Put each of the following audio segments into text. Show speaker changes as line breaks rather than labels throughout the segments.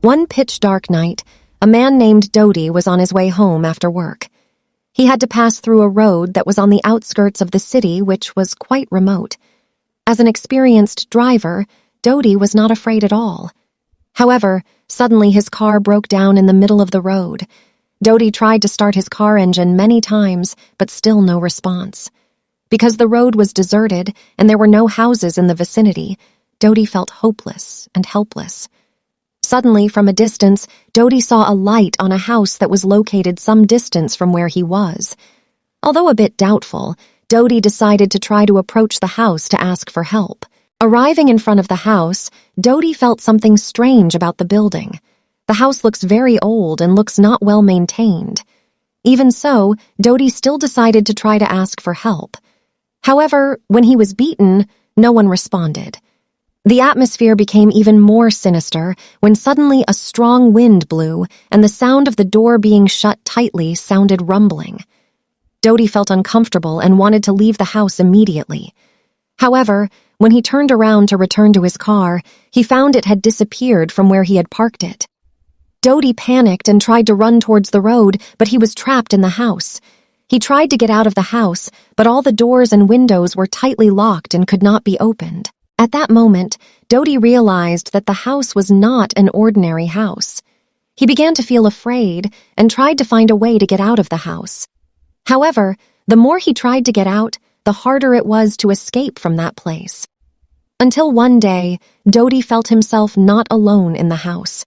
One pitch-dark night, a man named Dodi was on his way home after work. He had to pass through a road that was on the outskirts of the city, which was quite remote. As an experienced driver, Dodi was not afraid at all. However, suddenly his car broke down in the middle of the road. Dodi tried to start his car engine many times, but still no response. Because the road was deserted and there were no houses in the vicinity, Dodi felt hopeless and helpless. Suddenly, from a distance, Dodi saw a light on a house that was located some distance from where he was. Although a bit doubtful, Dodi decided to try to approach the house to ask for help. Arriving in front of the house, Dodi felt something strange about the building. The house looks very old and looks not well maintained. Even so, Dodi still decided to try to ask for help. However, when he was beaten, no one responded. The atmosphere became even more sinister when suddenly a strong wind blew and the sound of the door being shut tightly sounded rumbling. Dodi felt uncomfortable and wanted to leave the house immediately. However, when he turned around to return to his car, he found it had disappeared from where he had parked it. Dodi panicked and tried to run towards the road, but he was trapped in the house. He tried to get out of the house, but all the doors and windows were tightly locked and could not be opened. At that moment, Dodi realized that the house was not an ordinary house. He began to feel afraid and tried to find a way to get out of the house. However, the more he tried to get out, the harder it was to escape from that place. Until one day, Dodi felt himself not alone in the house.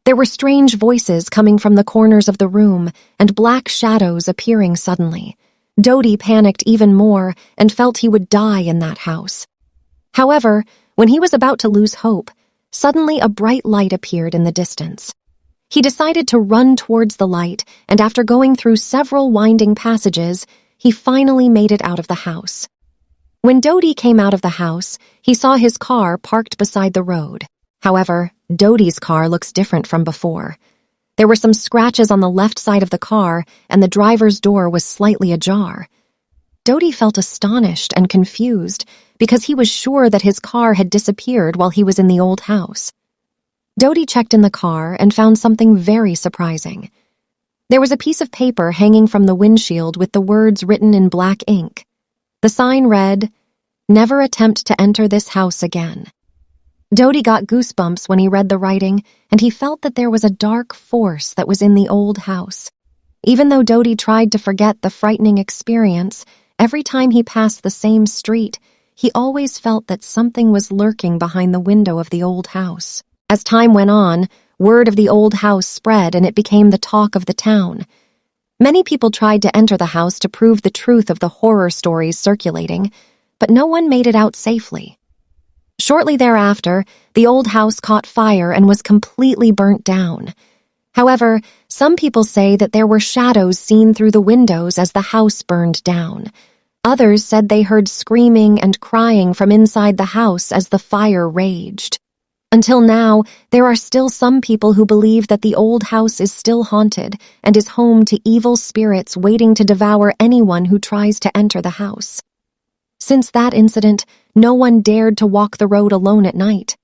There were strange voices coming from the corners of the room and black shadows appearing suddenly. Dodi panicked even more and felt he would die in that house. However, when he was about to lose hope, suddenly a bright light appeared in the distance. He decided to run towards the light, and after going through several winding passages, he finally made it out of the house. When Dodi came out of the house, he saw his car parked beside the road. However, Dodi's car looks different from before. There were some scratches on the left side of the car, and the driver's door was slightly ajar. Dodi felt astonished and confused because he was sure that his car had disappeared while he was in the old house. Dodi checked in the car and found something very surprising. There was a piece of paper hanging from the windshield with the words written in black ink. The sign read, "Never attempt to enter this house again." Dodi got goosebumps when he read the writing, and he felt that there was a dark force that was in the old house. Even though Dodi tried to forget the frightening experience, every time he passed the same street, he always felt that something was lurking behind the window of the old house. As time went on, word of the old house spread and it became the talk of the town. Many people tried to enter the house to prove the truth of the horror stories circulating, but no one made it out safely. Shortly thereafter, the old house caught fire and was completely burnt down. However, some people say that there were shadows seen through the windows as the house burned down. Others said they heard screaming and crying from inside the house as the fire raged. Until now, there are still some people who believe that the old house is still haunted and is home to evil spirits waiting to devour anyone who tries to enter the house. Since that incident, no one dared to walk the road alone at night.